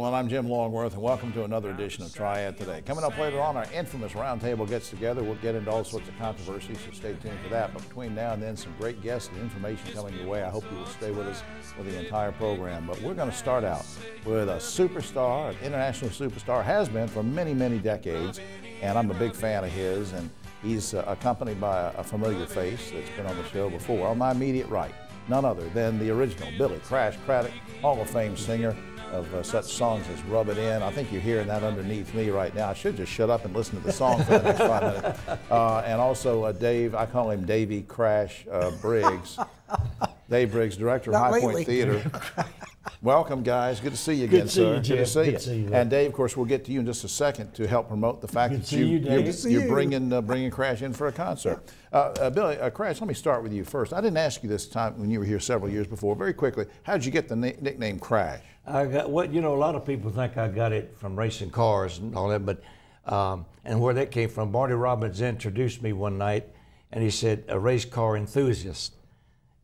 Well, I'm Jim Longworth, and welcome to another edition of Triad Today. Coming up later on, our infamous roundtable gets together. We'll get into all sorts of controversies, so stay tuned for that. But between now and then, some great guests and information coming your way. I hope you will stay with us for the entire program. But we're going to start out with a superstar, an international superstar, has been for many, many decades, and I'm a big fan of his. And he's accompanied by a familiar face that's been on the show before. On my immediate right, none other than the original Billy Crash Craddock, Hall of Fame singer of such songs as Rub It In. I think you're hearing that underneath me right now. I should just shut up and listen to the song for the next 5 minutes. And also Dave, I call him Davey Crash Briggs. Dave Briggs, director of High Point Theater. Welcome, guys. Good to see you again, sir. Good to see you. And Dave, of course, we'll get to you in just a second to help promote the fact that you're bringing Crash in for a concert. Billy, Crash, let me start with you first. I didn't ask you this time when you were here several years before. Very quickly, how did you get the nickname Crash? I got what a lot of people think I got it from racing cars and all that, but and where that came from, Marty Robbins introduced me one night, and he said a race car enthusiast,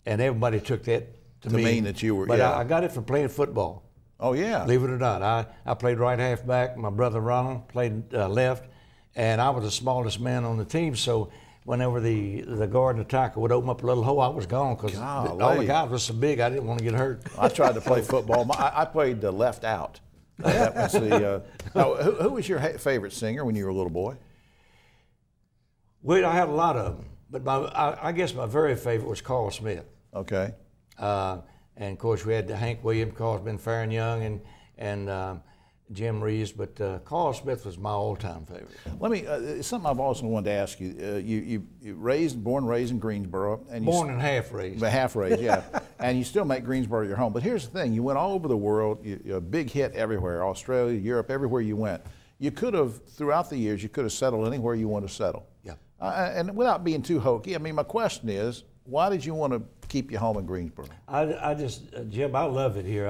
and everybody took that to mean that you were. But I got it from playing football. Oh yeah. Believe it or not, I played right halfback. My brother Ronald played left, and I was the smallest man on the team. So whenever the guard and attacker would open up a little hole, I was gone because all the guys were so big. I didn't want to get hurt. I tried to play football. I played left out. That was the. Now, who was your favorite singer when you were a little boy? Well, I had a lot of them, but I guess my very favorite was Carl Smith. Okay. And of course we had Hank Williams, Carl's been fair and young, and Jim Reeves, but Carl Smith was my all-time favorite. Let me something I've also wanted to ask you. You born and raised in Greensboro, and born and half raised. Half raised, yeah. And you still make Greensboro your home. But here's the thing: you went all over the world. You're a big hit everywhere, Australia, Europe, everywhere you went. You could have, throughout the years, you could have settled anywhere you want to settle. Yeah. And without being too hokey, I mean, my question is, why did you want to keep your home in Greensboro? I just, Jim, I love it here.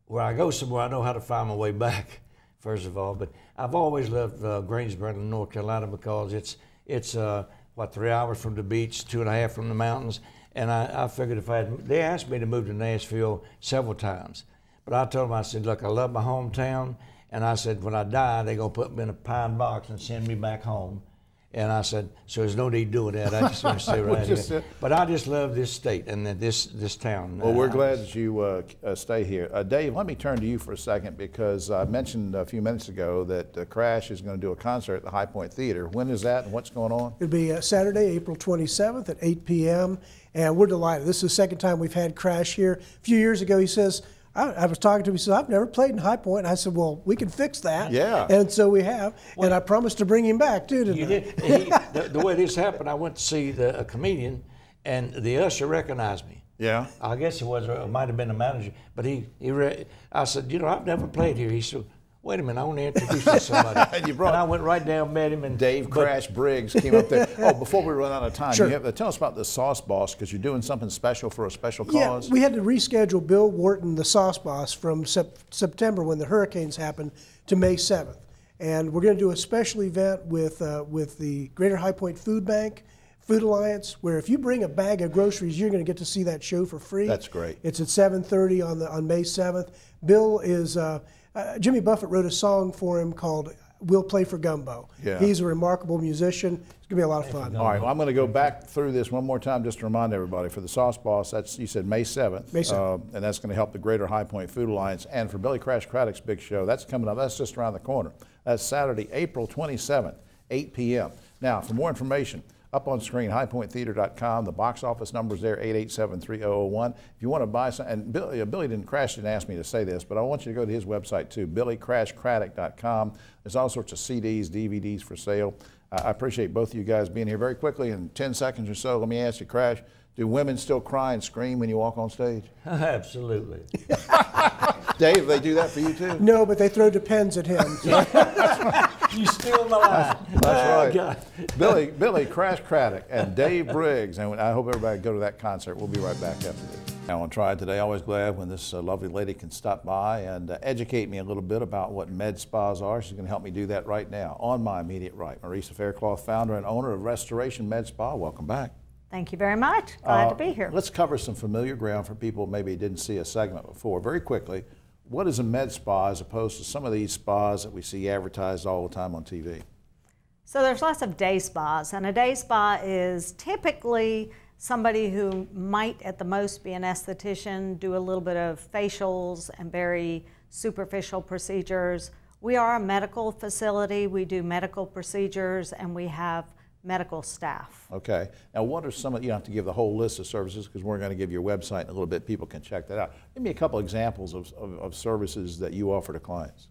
Where I go somewhere, I know how to find my way back, first of all. But I've always loved Greensboro, North Carolina, because it's 3 hours from the beach, 2.5 from the mountains. And I figured they asked me to move to Nashville several times. But I told them, I said, look, I love my hometown. And I said, when I die, they're going to put me in a pine box and send me back home. And I said, so there's no need doing that. I just want to stay right here. But I just love this state and this town. Well, we're glad that you stay here. Dave, let me turn to you for a second, because I mentioned a few minutes ago that Crash is going to do a concert at the High Point Theater. When is that and what's going on? It'll be Saturday, April 27th at 8 p.m. And we're delighted. This is the second time we've had Crash here. A few years ago, he says, I was talking to him, he said, I've never played in High Point. And I said, well, we can fix that. Yeah. And so we have. Well, and I promised to bring him back, too, didn't I? The way this happened, I went to see a comedian, and the usher recognized me. Yeah. I guess it might have been the manager. But I said, I've never played here. He said, wait a minute, I want to introduce you to somebody. And I went right down, met him. And Dave Crash Briggs came up there. Oh, before we run out of time, sure. Tell us about the Sauce Boss, because you're doing something special for a special cause. Yeah, we had to reschedule Bill Wharton, the Sauce Boss, from September, when the hurricanes happened, to May 7th. And we're going to do a special event with the Greater High Point Food Bank, Food Alliance, where if you bring a bag of groceries, you're going to get to see that show for free. That's great. It's at 7:30 on May 7th. Bill is... Jimmy Buffett wrote a song for him called We'll Play for Gumbo. Yeah. He's a remarkable musician. It's going to be a lot of fun. All right, well, I'm going to go back through this one more time just to remind everybody. For the Sauce Boss, you said May 7th. May 7th. And that's going to help the Greater High Point Food Alliance. And for Billy Crash Craddock's big show, that's coming up. That's just around the corner. That's Saturday, April 27th, 8 p.m. Now, for more information, up on screen, highpointtheater.com. The box office number is there, 887-3001. If you want to buy some, and Billy Crash didn't ask me to say this, but I want you to go to his website too, billycrashcraddock.com. There's all sorts of CDs, DVDs for sale. I appreciate both of you guys being here. Very quickly, in 10 seconds or so, let me ask you, Crash, do women still cry and scream when you walk on stage? Absolutely. Dave, they do that for you too? No, but they throw Depends at him. You steal my line. That's right. Billy Crash Craddock and Dave Briggs, and I hope everybody go to that concert. We'll be right back after this. Now on Triad Today, always glad when this lovely lady can stop by and educate me a little bit about what med spas are. She's going to help me do that right now. On my immediate right, Marisa Faircloth, founder and owner of Restoration Med Spa. Welcome back. Thank you very much. Glad to be here. Let's cover some familiar ground for people maybe didn't see a segment before. Very quickly, what is a med spa as opposed to some of these spas that we see advertised all the time on TV? So there's lots of day spas, and a day spa is typically somebody who might at the most be an esthetician, do a little bit of facials and very superficial procedures. We are a medical facility. We do medical procedures, and we have medical staff. Okay. Now, what are some of, you don't have to give the whole list of services because we're going to give your website in a little bit. People can check that out. Give me a couple examples of services that you offer to clients.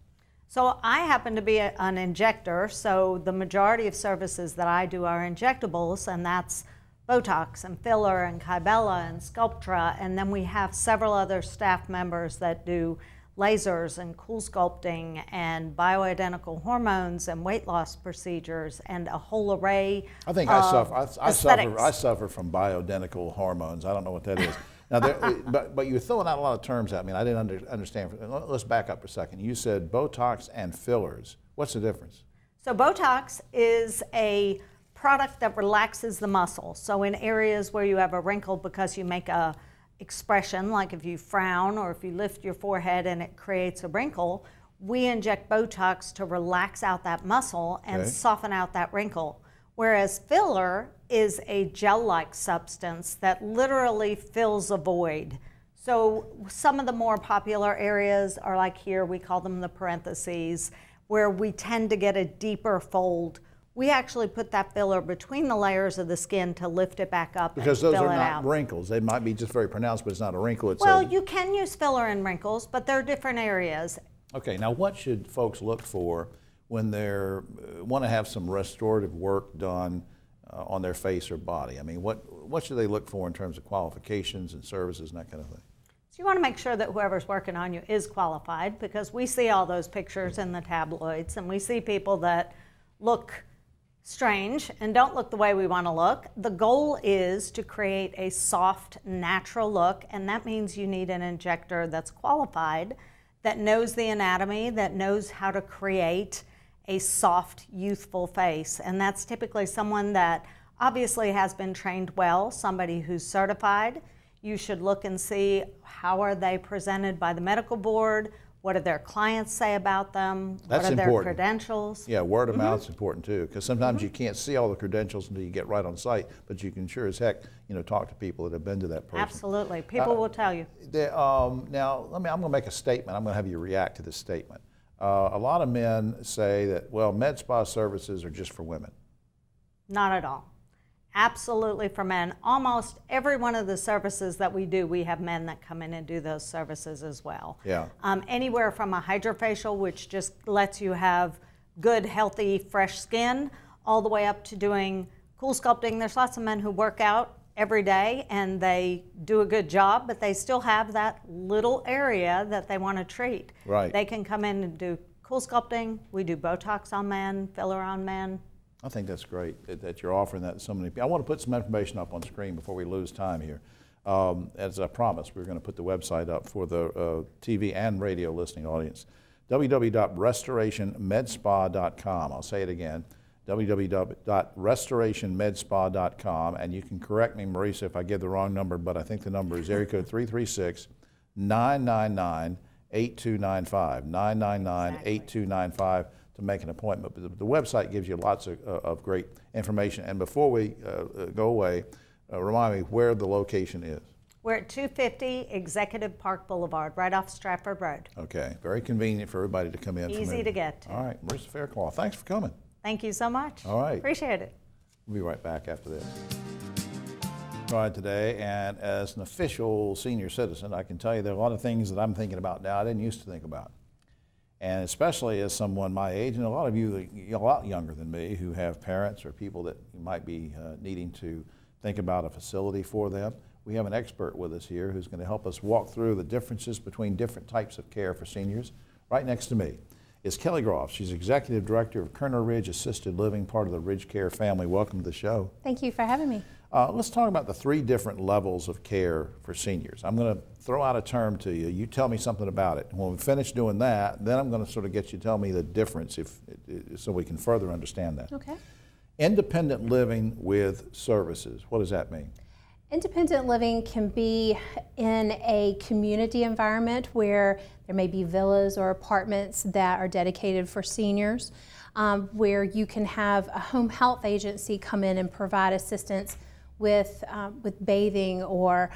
So I happen to be an injector, so the majority of services that I do are injectables, and that's Botox and filler and Kybella and Sculptra, and then we have several other staff members that do lasers and cool sculpting and bioidentical hormones and weight loss procedures and a whole array. I think of I suffer from bioidentical hormones. I don't know what that is. Now, but you're throwing out a lot of terms at me, and I didn't understand. Let's back up for a second. You said Botox and fillers. What's the difference? So Botox is a product that relaxes the muscle. So in areas where you have a wrinkle because you make a expression, like if you frown or if you lift your forehead and it creates a wrinkle, we inject Botox to relax out that muscle and soften out that wrinkle. Whereas filler is a gel-like substance that literally fills a void. So some of the more popular areas are like here, we call them the parentheses, where we tend to get a deeper fold. We actually put that filler between the layers of the skin to lift it back up because and those fill are it not out. wrinkles. They might be just very pronounced, but it's not a wrinkle. It's well, you can use filler in wrinkles, but they're different areas. Okay, now what should folks look for when they want to have some restorative work done on their face or body? I mean, what should they look for in terms of qualifications and services and that kind of thing? So you want to make sure that whoever's working on you is qualified, because we see all those pictures in the tabloids and we see people that look strange and don't look the way we want to look. The goal is to create a soft, natural look, and that means you need an injector that's qualified, that knows the anatomy, that knows how to create a soft, youthful face. And that's typically someone that obviously has been trained well, somebody who's certified. You should look and see how are they presented by the medical board, what do their clients say about them, That's what are important. their credentials. Yeah, word of mouth is important too, because sometimes you can't see all the credentials until you get right on site, but you can sure as heck, talk to people that have been to that person. Absolutely, people will tell you. Now, I'm going to make a statement. I'm going to have you react to this statement. A lot of men say that, well, med spa services are just for women. Not at all. Absolutely for men. Almost every one of the services that we do, we have men that come in and do those services as well. Yeah. Anywhere from a hydrofacial, which just lets you have good, healthy, fresh skin, all the way up to doing cool sculpting. There's lots of men who work out every day and they do a good job, but they still have that little area that they want to treat. Right. They can come in and do cool sculpting. We do Botox on men, filler on men. I think that's great that you're offering that to so many people. I want to put some information up on screen before we lose time here. As I promised, we're going to put the website up for the TV and radio listening audience. www.restorationmedspa.com. I'll say it again. www.restorationmedspa.com. And you can correct me, Marisa, if I give the wrong number, but I think the number is area code 336-999-8295. 999-8295. To make an appointment. But the website gives you lots of great information. And before we go away, remind me where the location is. We're at 250 Executive Park Boulevard, right off Stratford Road. Okay, very convenient for everybody to come in. Easy to get to. All right, Marisa Fairclough, thanks for coming. Thank you so much. All right. Appreciate it. We'll be right back after this. Triad Today, and as an official senior citizen, I can tell you there are a lot of things that I'm thinking about now I didn't used to think about. And especially as someone my age, and a lot of you a lot younger than me who have parents or people that might be needing to think about a facility for them, we have an expert with us here who's going to help us walk through the differences between different types of care for seniors. Right next to me is Kelly Groff. She's Executive Director of Kerner Ridge Assisted Living, part of the Ridge Care family. Welcome to the show. Thank you for having me. Let's talk about the 3 different levels of care for seniors. I'm going to throw out a term to you. You tell me something about it. When we finish doing that, then I'm going to sort of get you to tell me the difference so we can further understand that. Okay. Independent living with services, what does that mean? Independent living can be in a community environment where there may be villas or apartments that are dedicated for seniors, where you can have a home health agency come in and provide assistance with bathing or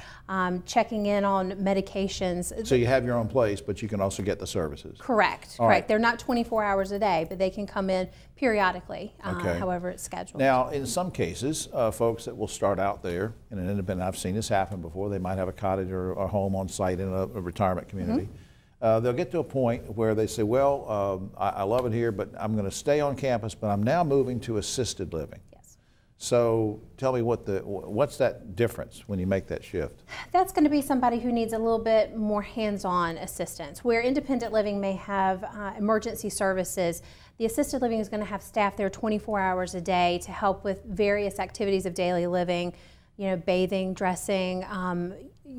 checking in on medications. So you have your own place, but you can also get the services. Correct, All correct. right. They're not 24 hours a day, but they can come in periodically, Okay. however it's scheduled. Now, in some cases, folks that will start out there in an independent, I've seen this happen before, they might have a cottage or a home on site in a retirement community. They'll get to a point where they say, well, I love it here, but I'm going to stay on campus, but I'm now moving to assisted living. Yes. So tell me what's that difference when you make that shift? That's going to be somebody who needs a little bit more hands-on assistance. Where independent living may have emergency services, the assisted living is going to have staff there 24 hours a day to help with various activities of daily living, you know, bathing, dressing,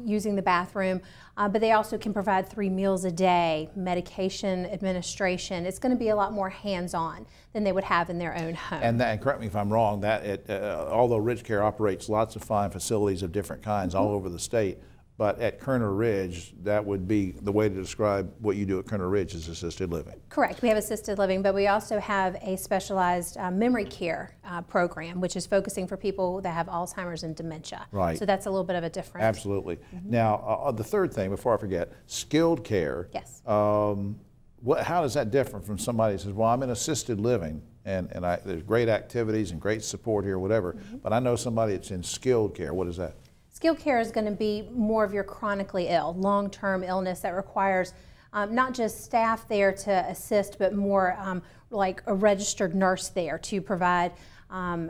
using the bathroom, but they also can provide 3 meals a day, medication administration. It's going to be a lot more hands-on than they would have in their own home. And correct me if I'm wrong, although Ridge Care operates lots of fine facilities of different kinds all over the state, but at Kerner Ridge, that would be the way to describe what you do at Kerner Ridge is assisted living. Correct. We have assisted living, but we also have a specialized memory care program, which is focusing for people that have Alzheimer's and dementia. Right. So that's a little bit of a difference. Absolutely. Now, the third thing, before I forget, skilled care. Yes. How does that differ from somebody who says, well, I'm in assisted living, and there's great activities and great support here, whatever, but I know somebody that's in skilled care. What is that? Skilled care is going to be more of your chronically ill, long-term illness that requires not just staff there to assist, but more like a registered nurse there to provide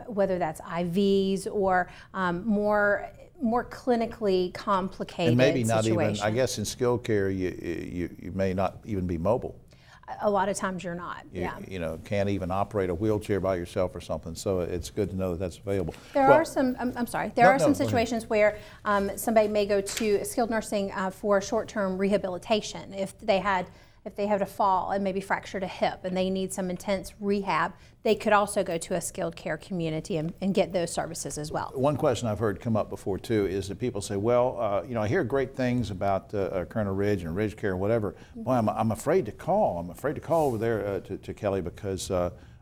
whether that's IVs or more clinically complicated And maybe not situations. even, I guess in skilled care, you may not even be mobile. A lot of times you're not. You know, can't even operate a wheelchair by yourself or something. So it's good to know that that's available. There are some. I'm sorry. There are some situations where somebody may go to skilled nursing for short-term rehabilitation if they had a fall and maybe fractured a hip and they need some intense rehab. They could also go to a skilled care community and get those services as well. One question I've heard come up before too is that people say, well, you know, I hear great things about Kerner Ridge and Ridge Care and whatever. Boy, I'm afraid to call. I'm afraid to call over there to Kelly because,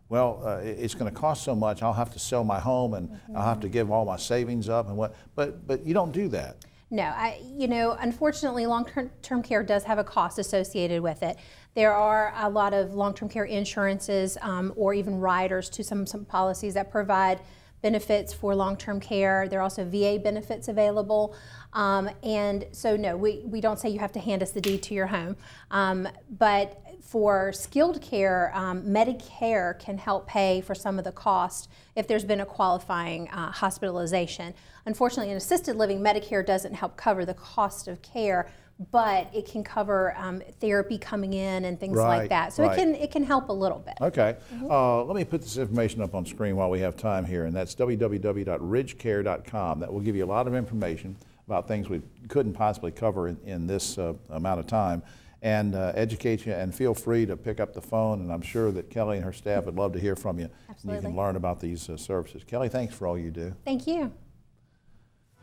well, it's going to cost so much. I'll have to sell my home and I'll have to give all my savings up and what. But you don't do that. No, you know, unfortunately, long-term care does have a cost associated with it. There are a lot of long-term care insurances or even riders to some policies that provide benefits for long-term care. There are also VA benefits available. And so, no, we don't say you have to hand us the deed to your home. But for skilled care, Medicare can help pay for some of the cost if there's been a qualifying hospitalization. Unfortunately, in assisted living, Medicare doesn't help cover the cost of care, but it can cover therapy coming in and things like that. So it can help a little bit. Okay. Let me put this information up on screen while we have time here, and that's www.ridgecare.com. That will give you a lot of information about things we couldn't possibly cover in this amount of time, and educate you, and feel free to pick up the phone, and I'm sure that Kelly and her staff would love to hear from you. Absolutely. And you can learn about these services. Kelly, thanks for all you do. Thank you.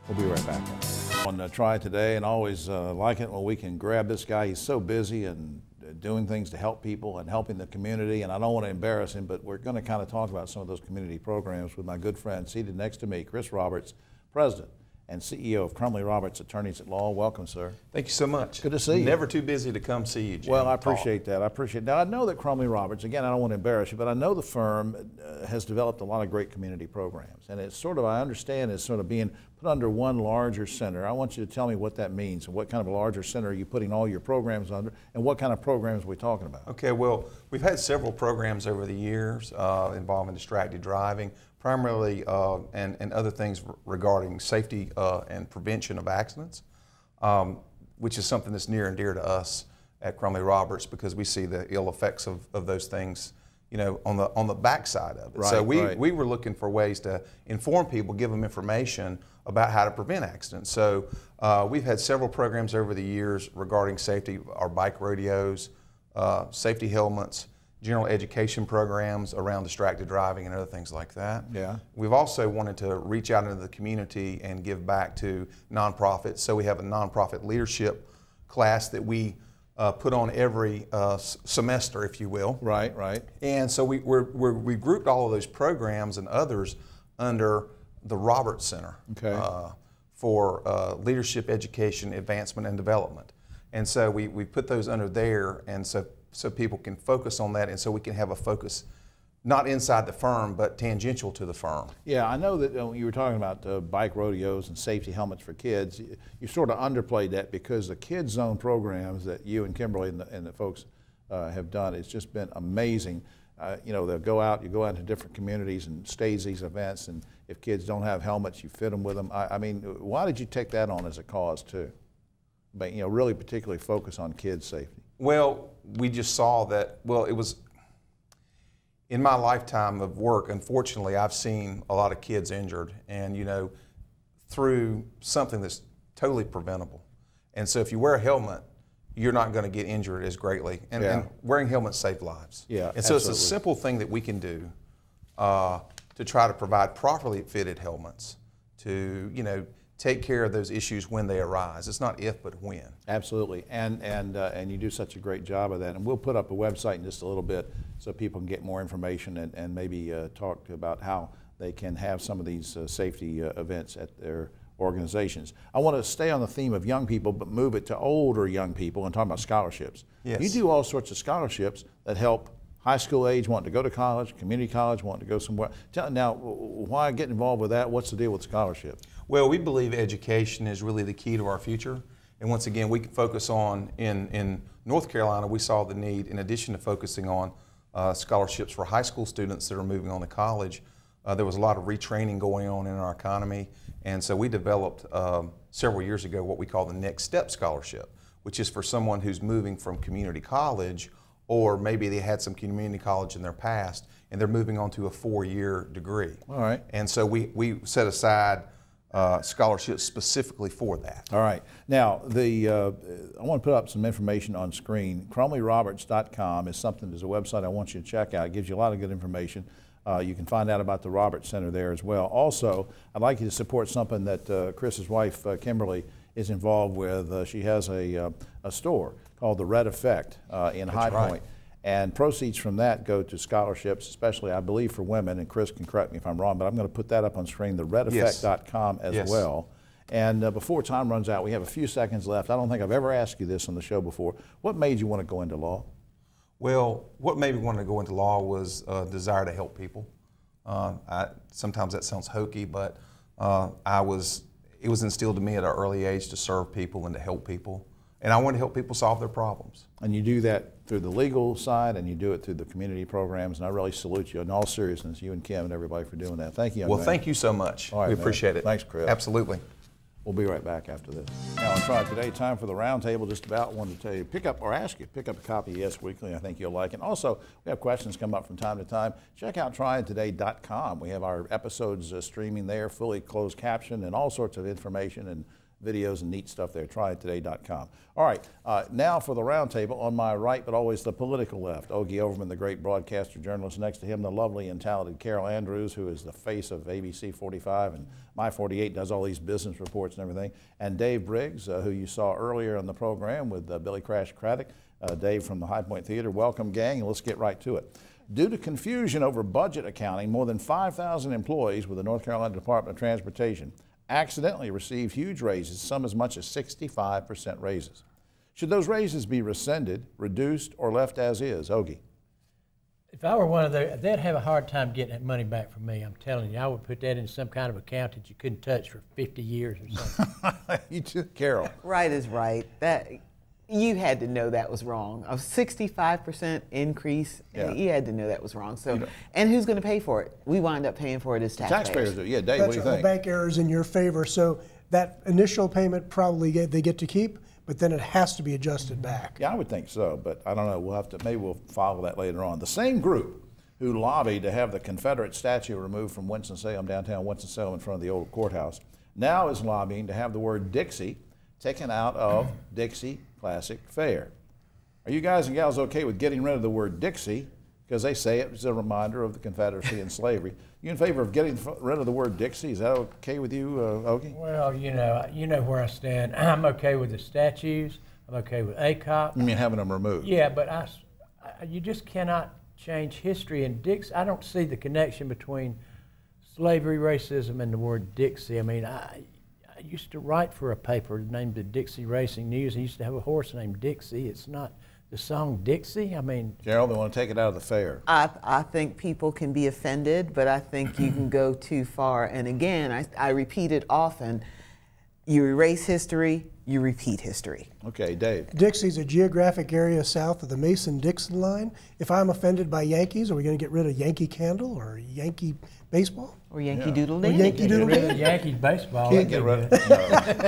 We'll be right back. On Triad Today, and always like it when we can grab this guy. He's so busy and doing things to help people and helping the community, and I don't want to embarrass him, but we're going to kind of talk about some of those community programs with my good friend seated next to me, Chris Roberts, President and CEO of Crumley Roberts Attorneys at Law. Welcome, sir. Thank you so much. Good to see you. Never too busy to come see you, Jim. Well, I appreciate that. I appreciate it. Now, I know that Crumley Roberts, again, I don't want to embarrass you, but I know the firm has developed a lot of great community programs. And it's sort of, I understand, it's sort of being put under one larger center. I want you to tell me what that means and what kind of a larger center are you putting all your programs under, and what kind of programs are we talking about? Okay, well, we've had several programs over the years involving distracted driving, primarily and other things regarding safety and prevention of accidents, which is something that's near and dear to us at Crumley Roberts because we see the ill effects of those things, you know, on the backside of it. Right, so we were looking for ways to inform people, give them information about how to prevent accidents. So we've had several programs over the years regarding safety, our bike rodeos, safety helmets, general education programs around distracted driving and other things like that. Yeah. We've also wanted to reach out into the community and give back to nonprofits. So we have a nonprofit leadership class that we put on every semester, if you will. Right, right. And so we grouped all of those programs and others under the Roberts Center. Okay. For leadership, education, advancement, and development. And so we put those under there, and so people can focus on that, and so we can have a focus not inside the firm, but tangential to the firm. Yeah, I know that when you were talking about bike rodeos and safety helmets for kids, you sort of underplayed that because the Kids Zone programs that you and Kimberly and the folks have done, it's just been amazing. You know, you go out into different communities and stage these events, and if kids don't have helmets, you fit them with them. I mean, why did you take that on as a cause too? But, you know, really particularly focus on kids' safety. Well, we just saw that, well, it was, in my lifetime of work, unfortunately, I've seen a lot of kids injured, and, you know, through something that's totally preventable. And so if you wear a helmet, you're not going to get injured as greatly. And wearing helmets save lives. Yeah, and so absolutely. It's a simple thing that we can do to try to provide properly fitted helmets to, you know, take care of those issues when they arise. It's not if, but when. Absolutely, and you do such a great job of that. And we'll put up a website in just a little bit so people can get more information and maybe talk about how they can have some of these safety events at their organizations. I want to stay on the theme of young people, but move it to older young people and talk about scholarships. Yes. You do all sorts of scholarships that help high school age, wanting to go to college, community college, wanting to go somewhere. Now, why get involved with that? What's the deal with scholarships? Well, we believe education is really the key to our future. And once again, we can focus on, in North Carolina, we saw the need, in addition to focusing on scholarships for high school students that are moving on to college, there was a lot of retraining going on in our economy. And so we developed several years ago what we call the Next Step Scholarship, which is for someone who's moving from community college, or maybe they had some community college in their past, and they're moving on to a 4-year degree. All right. And so we set aside scholarships specifically for that. All right. Now, I want to put up some information on screen. CrumleyRoberts.com is something, there's a website I want you to check out. It gives you a lot of good information. You can find out about the Roberts Center there as well. Also, I'd like you to support something that Chris's wife, Kimberly, is involved with. She has a store called The Red Effect in High Point. Right. And proceeds from that go to scholarships, especially, I believe, for women. And Chris can correct me if I'm wrong, but I'm going to put that up on screen, theredeffect.com as well. And before time runs out, we have a few seconds left. I don't think I've ever asked you this on the show before. What made you want to go into law? Well, what made me want to go into law was a desire to help people. Sometimes that sounds hokey, but it was instilled in me at an early age to serve people and to help people. And I want to help people solve their problems. And you do that through the legal side, and you do it through the community programs, and I really salute you in all seriousness, you and Kim and everybody, for doing that. Thank you, young man. Thank you so much. All right, we man. appreciate it. Thanks, Chris. Absolutely. We'll be right back after this. Now on Triad Today, time for the roundtable. Just about wanted to tell you, pick up a copy of Yes Weekly. I think you'll like it. Also, we have questions come up from time to time. Check out triadtoday.com. We have our episodes streaming there, fully closed caption, and all sorts of information and videos and neat stuff there, triadtoday.com. All right, now for the roundtable. On my right, but always the political left, Ogie Overman, the great broadcaster journalist. Next to him, the lovely and talented Carol Andrews, who is the face of ABC 45 and My 48, does all these business reports and everything. And Dave Briggs, who you saw earlier in the program with Billy Crash Craddock. Dave from the High Point Theater. Welcome, gang, and let's get right to it. Due to confusion over budget accounting, more than 5,000 employees with the North Carolina Department of Transportation accidentally received huge raises, some as much as 65% raises. Should those raises be rescinded, reduced, or left as is? Ogie. If I were one of those, they'd have a hard time getting that money back from me. I'm telling you, I would put that in some kind of account that you couldn't touch for 50 years or something. You too, Carol. Right is right. That you had to know that was wrong. A 65% increase, you had to know that was wrong. So, and who's going to pay for it? We wind up paying for it as taxpayers. Taxpayers do. Yeah, Dave, what do you think? Bank errors in your favor. So that initial payment probably they get to keep, but then it has to be adjusted back. Yeah, I would think so, but I don't know. We'll have to, maybe we'll follow that later on. The same group who lobbied to have the Confederate statue removed from Winston-Salem, downtown Winston-Salem, in front of the old courthouse, now is lobbying to have the word Dixie taken out of Dixie Classic Fair. Are you guys and gals okay with getting rid of the word Dixie because they say it was a reminder of the Confederacy and slavery. You in favor of getting rid of the word Dixie? Is that okay with you, Ogie? Well, you know where I stand. I'm okay with the statues. I'm okay with ACOP. You mean having them removed? Yeah, but you just cannot change history. And I don't see the connection between slavery, racism, and the word Dixie. I mean, I used to write for a paper named the Dixie Racing News. I used to have a horse named Dixie. It's not the song Dixie. I mean, Gerald, they want to take it out of the fair. I think people can be offended, but I think you can go too far. And again, I repeat it often, you erase history, you repeat history. Okay, Dave. Dixie's a geographic area south of the Mason-Dixon line. If I'm offended by Yankees, are we going to get rid of Yankee Candle or Yankee baseball? Or Yankee Doodle Or Dandy. Yankee Doodle rid of Dandy? Yankees baseball. Can't get rid of no.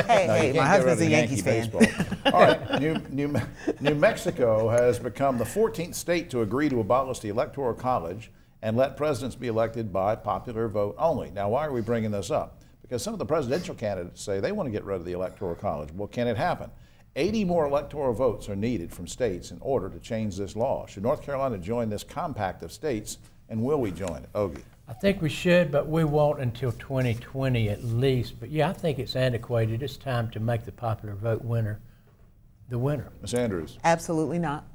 Hey, You my can't get rid husband's of a Yankees fan. baseball. All right, New Mexico has become the 14th state to agree to abolish the Electoral College and let presidents be elected by popular vote only. Now, why are we bringing this up? Because some of the presidential candidates say they want to get rid of the Electoral College. Well, can it happen? 80 more electoral votes are needed from states in order to change this law. Should North Carolina join this compact of states, and will we join it? Ogie. I think we should, but we won't until 2020 at least. But yeah, I think it's antiquated. It's time to make the popular vote winner the winner. Ms. Andrews. Absolutely not.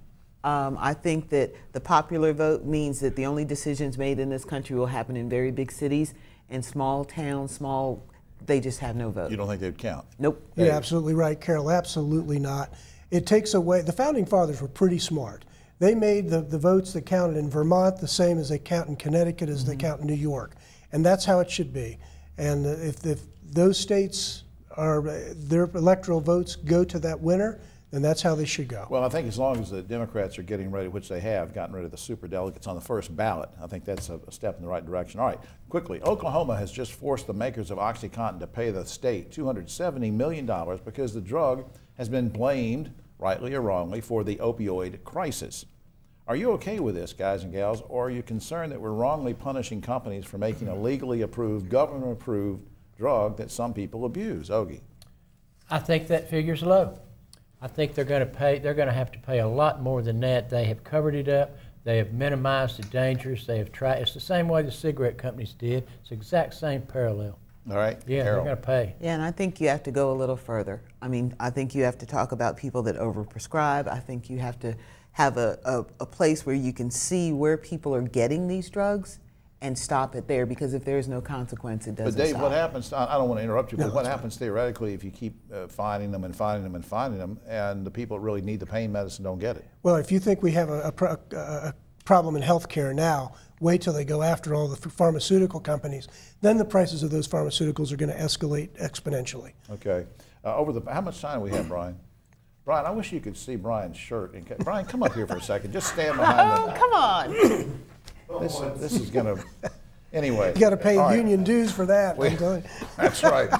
I think that the popular vote means that the only decisions made in this country will happen in very big cities and small towns, they just have no vote. You don't think they'd count? Nope. You're absolutely right, Carol. Absolutely not. It takes away, the Founding Fathers were pretty smart. They made the votes that counted in Vermont the same as they count in Connecticut as they count in New York. And that's how it should be. And if those states their electoral votes go to that winner, then that's how they should go. Well, I think as long as the Democrats are getting ready, which they have, gotten rid of the superdelegates on the first ballot, I think that's a step in the right direction. All right, quickly, Oklahoma has just forced the makers of OxyContin to pay the state $270 million because the drug has been blamed, rightly or wrongly, for the opioid crisis. Are you okay with this, guys and gals, or are you concerned that we're wrongly punishing companies for making a legally approved, government-approved drug that some people abuse? Ogie. I think that figure's low. I think they're going to have to pay a lot more than that. They have covered it up. They have minimized the dangers. They have tried. It's the same way the cigarette companies did. It's the exact same parallel. All right. Yeah, Carol. they're going to pay. Yeah, and I think you have to go a little further. I mean, I think you have to talk about people that overprescribe. I think you have to have a place where you can see where people are getting these drugs and stop it there, because if there's no consequence, it doesn't But Dave, stop. what happens, I don't want to interrupt you, but No, what that's happens theoretically if you keep finding them and finding them and finding them, and the people that really need the pain medicine don't get it? Well, if you think we have a problem in healthcare now, wait till they go after all the pharmaceutical companies. Then the prices of those pharmaceuticals are going to escalate exponentially. Okay. How much time do we have, Brian? Brian, I wish you could see Brian's shirt. Brian, come up here for a second. Just stand behind Oh, come on. This is going to, anyway. You got to pay All right. union dues for that. I'm telling you. That's right.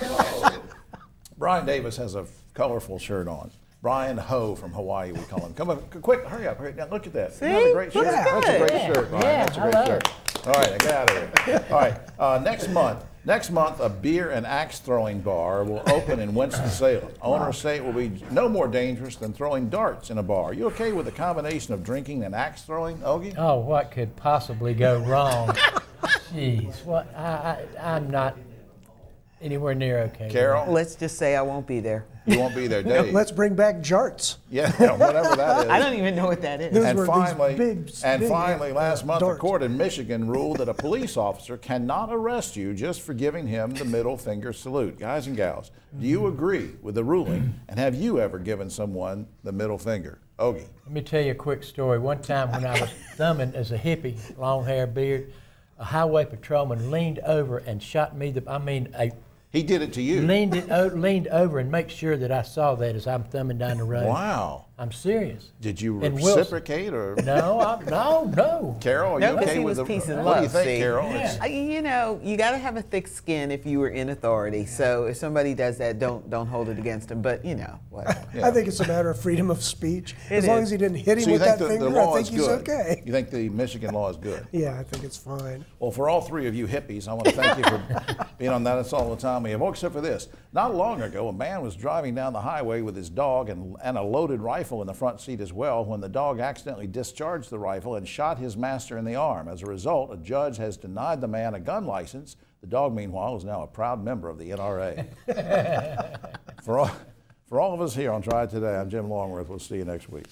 Brian Davis has a colorful shirt on. Brian Ho from Hawaii, we call him. Come on, quick, hurry up. Hurry. Now, look at that. See? Isn't that a great shirt? Looks That's a good. great shirt, Brian. Yeah, That's a I great love shirt. All right, I got it. All right, next month, a beer and axe throwing bar will open in Winston-Salem. Owners say it will be no more dangerous than throwing darts in a bar. Are you okay with the combination of drinking and axe throwing, Ogie? Oh, what could possibly go wrong? Jeez, what? I'm not anywhere near okay. Carol, Let's just say I won't be there. you won't be there, Dave. Let's bring back jarts. Yeah, whatever that is. I don't even know what that is. Those And were finally, these big, last month, a darts. court in Michigan ruled that a police officer cannot arrest you just for giving him the middle finger salute. Guys and gals, do you agree with the ruling? And have you ever given someone the middle finger? Ogie. Let me tell you a quick story. One time when I was thumbing as a hippie, long hair, beard, a highway patrolman leaned over and shot me. He did it to you. Leaned over and make sure that I saw that as I'm thumbing down the road. Wow. I'm serious. Did you And Wilson. reciprocate or? No, no. Carol, are No, you 'cause okay he with was the? peace and What do you love, think, see? Carol? Yeah. You know, you got to have a thick skin if you were in authority. So if somebody does that, don't hold it against them. But you know, whatever. Yeah. I think it's a matter of freedom of speech. As It long is. as he didn't hit him So you with think that the finger, law I think is he's good? okay. You think the Michigan law is good? Yeah, I think it's fine. Well, for all three of you hippies, I want to thank you for being on that. That's all the time we have. Oh, except for this. Not long ago, a man was driving down the highway with his dog and a loaded rifle rifle in the front seat as well when the dog accidentally discharged the rifle and shot his master in the arm. As a result, a judge has denied the man a gun license. The dog, meanwhile, is now a proud member of the NRA. For all of us here on Triad Today, I'm Jim Longworth. We'll see you next week.